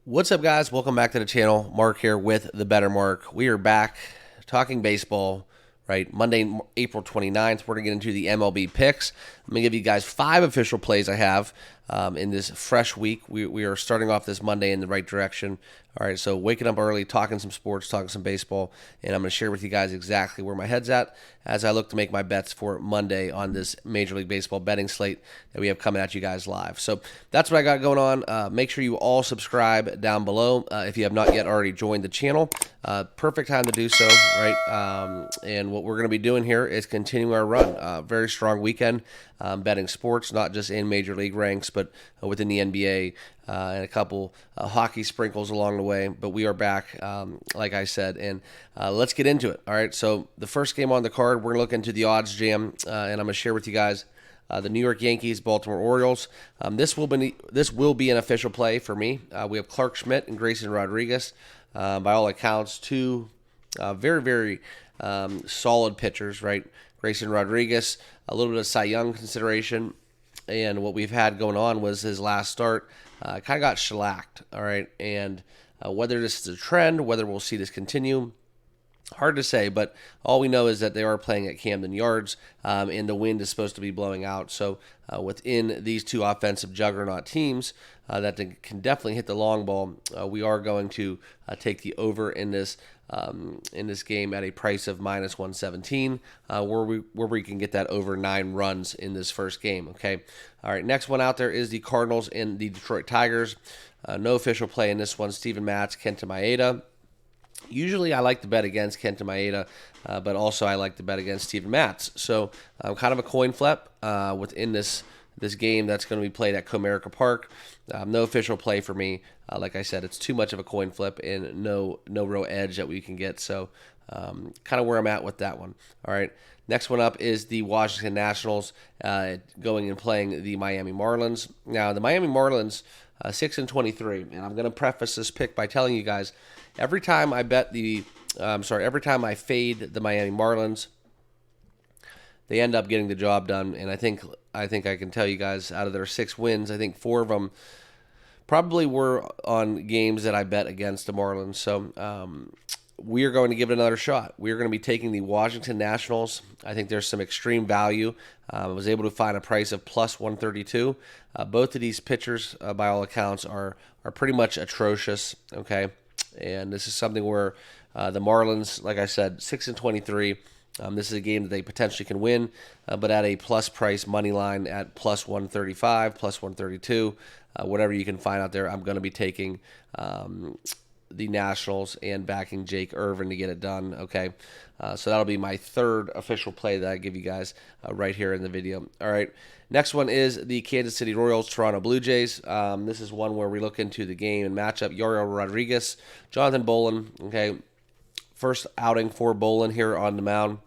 What's up, guys? Welcome back to the channel. Mark here with the Better Mark. We are back talking baseball, right? Monday, April 29th. We're going to get into the MLB picks. I'm going to give you guys 5 official plays I have in this fresh week. We are starting off this Monday in the right direction. All right, so waking up early, talking some sports, talking some baseball, and I'm going to share with you guys exactly where my head's at as I look to make my bets for Monday on this Major League Baseball betting slate that we have coming at you guys live. So that's what I got going on. Make sure you all subscribe down below if you have not yet already joined the channel. Perfect time to do so, right? And what we're going to be doing here is continuing our run. Very strong weekend betting sports, not just in Major League ranks, but within the NBA and a couple hockey sprinkles along the way. But we are back, like I said, and let's get into it. All right, so the first game on the card, we're going to look into the odds jam, and I'm going to share with you guys the New York Yankees, Baltimore Orioles. This will be an official play for me. We have Clark Schmidt and Grayson Rodriguez. By all accounts, two very, very solid pitchers, right? Grayson Rodriguez, a little bit of Cy Young consideration, and what we've had going on was his last start kind of got shellacked, all right? And whether this is a trend, whether we'll see this continue, hard to say, but all we know is that they are playing at Camden Yards, and the wind is supposed to be blowing out. So within these two offensive juggernaut teams that can definitely hit the long ball, we are going to take the over in this game at a price of minus 117, where we can get that over 9 runs in this first game. Okay, all right. Next one out there is the Cardinals and the Detroit Tigers. No official play in this one. Steven Matz, Kenta Maeda. Usually I like to bet against Kenta Maeda, but also I like to bet against Steven Matz. So kind of a coin flip within this game that's going to be played at Comerica Park. No official play for me. Like I said, it's too much of a coin flip and no real edge that we can get. So kind of where I'm at with that one. All right. Next one up is the Washington Nationals going and playing the Miami Marlins. Now, the Miami Marlins, 6-23, and I'm going to preface this pick by telling you guys, every time I every time I fade the Miami Marlins, they end up getting the job done. And I think I can tell you guys, out of their 6 wins, I think 4 of them probably were on games that I bet against the Marlins. So we are going to give it another shot. We are going to be taking the Washington Nationals. I think there's some extreme value. I was able to find a price of plus 132. Both of these pitchers, by all accounts, are pretty much atrocious. Okay, and this is something where the Marlins, like I said, 6-23. This is a game that they potentially can win, but at a plus price money line at plus 135, plus 132, whatever you can find out there, I'm going to be taking the Nationals and backing Jake Irvin to get it done. Okay, so that'll be my third official play that I give you guys right here in the video. All right, next one is the Kansas City Royals, Toronto Blue Jays. This is one where we look into the game and matchup. Yariel Rodriguez, Jonathan Bolin. Okay, first outing for Bolin here on the mound.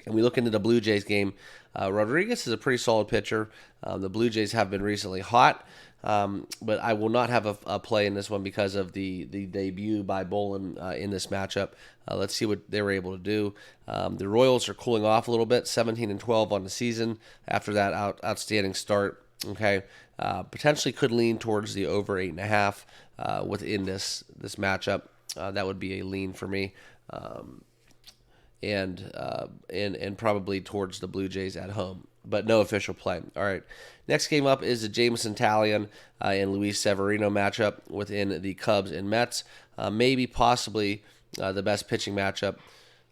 And we look into the Blue Jays game. Rodriguez is a pretty solid pitcher. The Blue Jays have been recently hot, but I will not have a play in this one because of the debut by Bolin in this matchup. Let's see what they were able to do. The Royals are cooling off a little bit, 17-12 on the season after that outstanding start. Okay, potentially could lean towards the over 8.5 within this matchup. That would be a lean for me. And probably towards the Blue Jays at home, but no official play. All right, next game up is the Jameson Taillon and Luis Severino matchup within the Cubs and Mets. Maybe possibly the best pitching matchup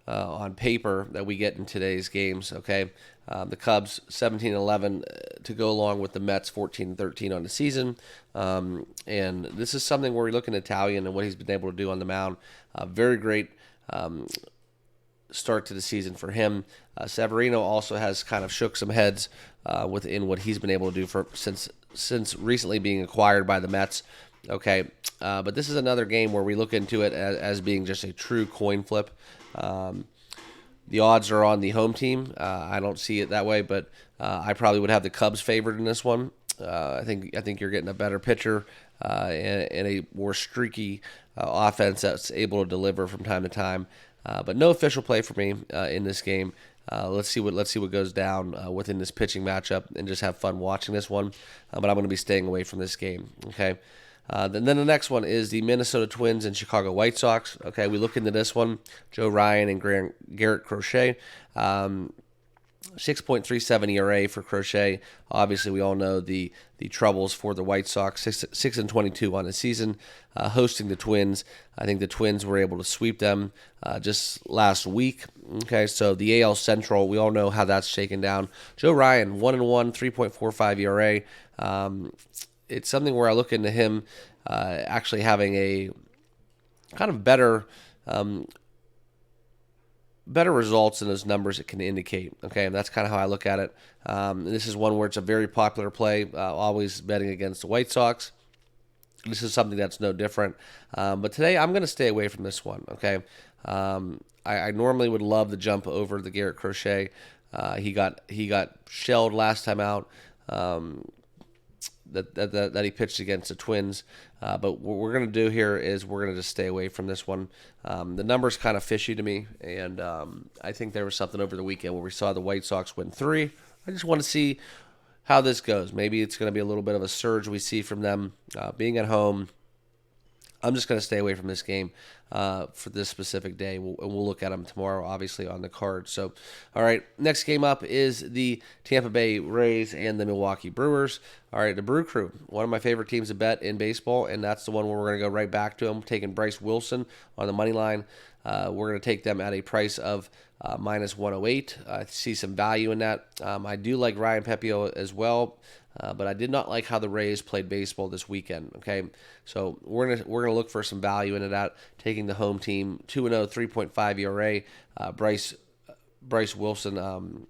on paper that we get in today's games. Okay, the Cubs 17-11 to go along with the Mets 14-13 on the season, and this is something where we're looking at Taillon and what he's been able to do on the mound. Very great start to the season for him. Severino also has kind of shook some heads within what he's been able to do since recently being acquired by the Mets. Okay, but this is another game where we look into it as being just a true coin flip. The odds are on the home team. I don't see it that way, but I probably would have the Cubs favored in this one. I think you're getting a better pitcher and a more streaky offense that's able to deliver from time to time. But no official play for me in this game. Let's see what goes down within this pitching matchup and just have fun watching this one. But I'm going to be staying away from this game. Okay. Then the next one is the Minnesota Twins and Chicago White Sox. Okay, we look into this one. Joe Ryan and Garrett Crochet. 6.37 ERA for Crochet. Obviously, we all know the troubles for the White Sox. 6-22 on the season, hosting the Twins. I think the Twins were able to sweep them just last week. Okay, so the AL Central, we all know how that's shaken down. Joe Ryan, 1-1, 3.45 ERA. It's something where I look into him actually having a kind of better results in those numbers it can indicate. Okay, and that's kind of how I look at it. This is one where it's a very popular play, always betting against the White Sox. This is something that's no different. But today I'm going to stay away from this one. Okay, I normally would love to jump over the Garrett Crochet. He got shelled last time out. That he pitched against the Twins. But what we're going to do here is we're going to just stay away from this one. The number's kind of fishy to me, and I think there was something over the weekend where we saw the White Sox win 3. I just want to see how this goes. Maybe it's going to be a little bit of a surge we see from them being at home. I'm just going to stay away from this game for this specific day. We'll look at them tomorrow, obviously, on the card. So, all right, next game up is the Tampa Bay Rays and the Milwaukee Brewers. All right, the Brew Crew, one of my favorite teams to bet in baseball, and that's the one where we're going to go right back to them, taking Bryce Wilson on the money line. We're going to take them at a price of minus 108. I see some value in that. I do like Ryan Pepio as well. But I did not like how the Rays played baseball this weekend. Okay, so we're gonna look for some value into that. Taking the home team 2-0, 3.5 ERA. Bryce Wilson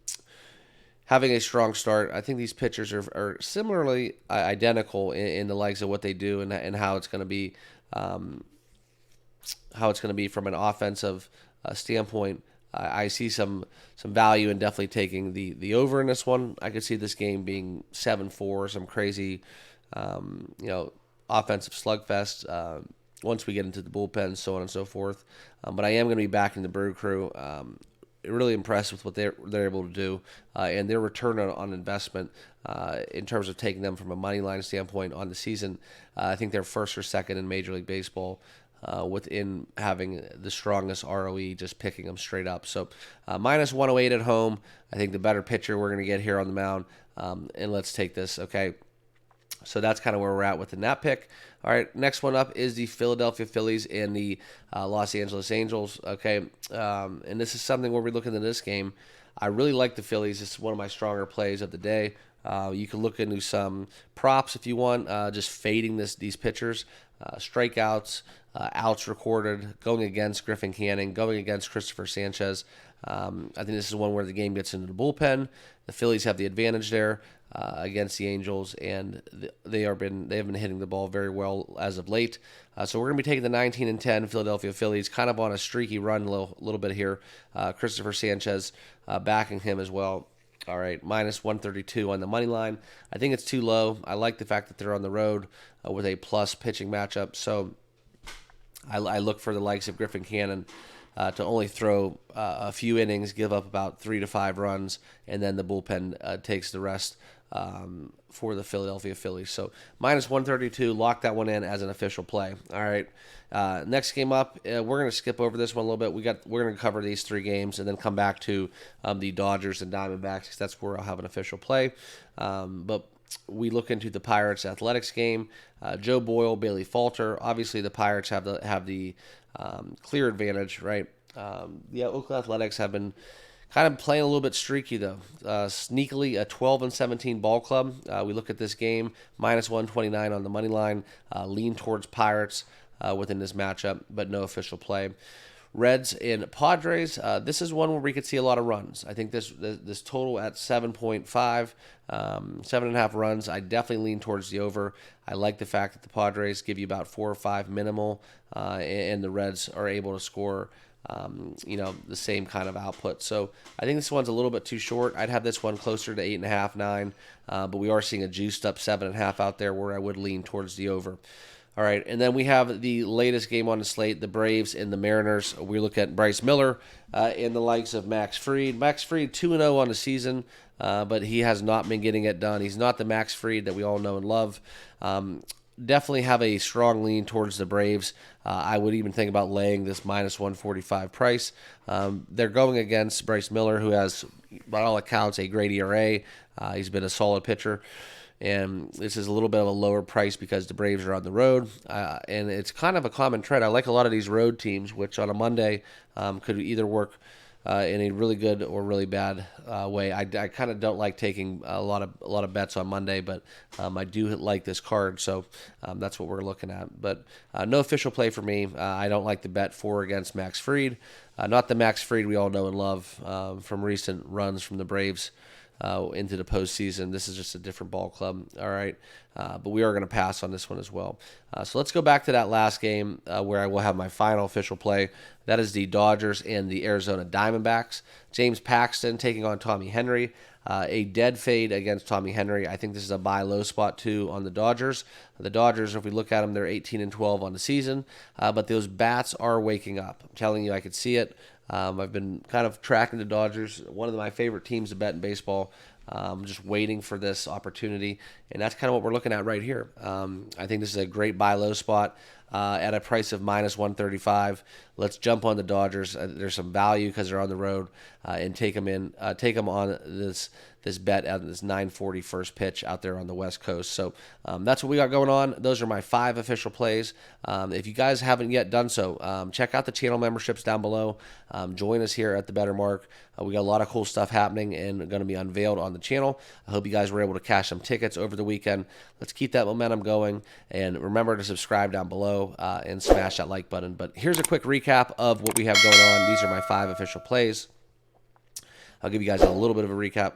having a strong start. I think these pitchers are similarly identical in the likes of what they do and how it's going to be from an offensive standpoint. I see some value in definitely taking the over in this one. I could see this game being 7-4, some crazy, offensive slugfest once we get into the bullpen, so on and so forth. But I am going to be backing the Brew Crew. Really impressed with what they're able to do and their return on investment in terms of taking them from a money line standpoint on the season. I think they're first or second in Major League Baseball. Within having the strongest ROE, just picking them straight up. So minus 108 at home. I think the better pitcher we're going to get here on the mound. And let's take this, okay? So that's kind of where we're at within that pick. All right, next one up is the Philadelphia Phillies and the Los Angeles Angels, okay? And this is something where we look into this game. I really like the Phillies. It's one of my stronger plays of the day. You can look into some props if you want, just fading these pitchers, strikeouts, outs recorded, going against Griffin Canning, going against Christopher Sanchez. I think this is one where the game gets into the bullpen. The Phillies have the advantage there against the Angels, and they have been hitting the ball very well as of late. So we're going to be taking the 19-10 Philadelphia Phillies, kind of on a streaky run a little bit here. Christopher Sanchez backing him as well. All right, minus 132 on the money line. I think it's too low. I like the fact that they're on the road with a plus pitching matchup. So I look for the likes of Griffin Cannon to only throw a few innings, give up about 3 to 5 runs, and then the bullpen takes the rest for the Philadelphia Phillies. So minus 132, lock that one in as an official play. All right, next game up, we're going to skip over this one a little bit. We're going to cover these 3 games and then come back to the Dodgers and Diamondbacks, because that's where I'll have an official play. But we look into the Pirates Athletics game. Joe Boyle, Bailey Falter. Obviously, the Pirates have the clear advantage, right? Oakland Athletics have been kind of playing a little bit streaky, though. Sneakily, a 12-17 ball club. We look at this game, minus 129 on the money line. Lean towards Pirates within this matchup, but no official play. Reds and Padres. This is one where we could see a lot of runs. I think this total at 7.5, 7.5 runs. I definitely lean towards the over. I like the fact that the Padres give you about 4 or 5 minimal, and the Reds are able to score, the same kind of output. So I think this one's a little bit too short. I'd have this one closer to 8.5, 9, but we are seeing a juiced up 7.5 out there where I would lean towards the over. All right, and then we have the latest game on the slate, the Braves and the Mariners. We look at Bryce Miller and the likes of Max Fried. Max Fried 2-0 on the season, but he has not been getting it done. He's not the Max Fried that we all know and love. definitely have a strong lean towards the Braves. I would even think about laying this minus 145 price. They're going against Bryce Miller, who has, by all accounts, a great ERA. He's been a solid pitcher. And this is a little bit of a lower price because the Braves are on the road. And it's kind of a common trend. I like a lot of these road teams, which on a Monday could either work in a really good or really bad way. I kind of don't like taking a lot of bets on Monday, but I do like this card, so that's what we're looking at. But no official play for me. I don't like the bet 4 against Max Fried. Not the Max Fried we all know and love from recent runs from the Braves into the postseason. This is just a different ball club. All right. But we are going to pass on this one as well. So let's go back to that last game where I will have my final official play. That is the Dodgers and the Arizona Diamondbacks. James Paxton taking on Tommy Henry. A dead fade against Tommy Henry. I think this is a buy low spot too on the Dodgers. The Dodgers, if we look at them, they're 18-12 on the season, but those bats are waking up. I'm telling you, I could see it. I've been kind of tracking the Dodgers, one of my favorite teams to bet in baseball. Just waiting for this opportunity, and that's kind of what we're looking at right here. I think this is a great buy low spot at a price of minus 135. Let's jump on the Dodgers. There's some value because they're on the road, and take them on this bet at this 9:40 first pitch out there on the West Coast. So that's what we got going on. Those are my 5 official plays. If you guys haven't yet done so, check out the channel memberships down below. Join us here at the Better Mark. We got a lot of cool stuff happening and going to be unveiled on the channel. I hope you guys were able to cash some tickets over the weekend. Let's keep that momentum going, and remember to subscribe down below and smash that like button. But here's a quick recap of what we have going on. These are my 5 official plays. I'll give you guys a little bit of a recap.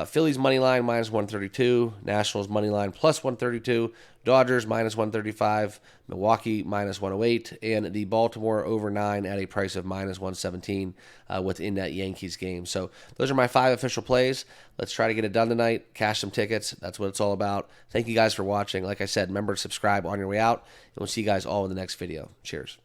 Phillies money line minus 132, Nationals money line plus 132, Dodgers minus 135, Milwaukee minus 108, and the Baltimore over 9 at a price of minus 117 within that Yankees game. So those are my 5 official plays. Let's try to get it done tonight. Cash some tickets. That's what it's all about. Thank you guys for watching. Like I said, remember to subscribe on your way out, and we'll see you guys all in the next video. Cheers.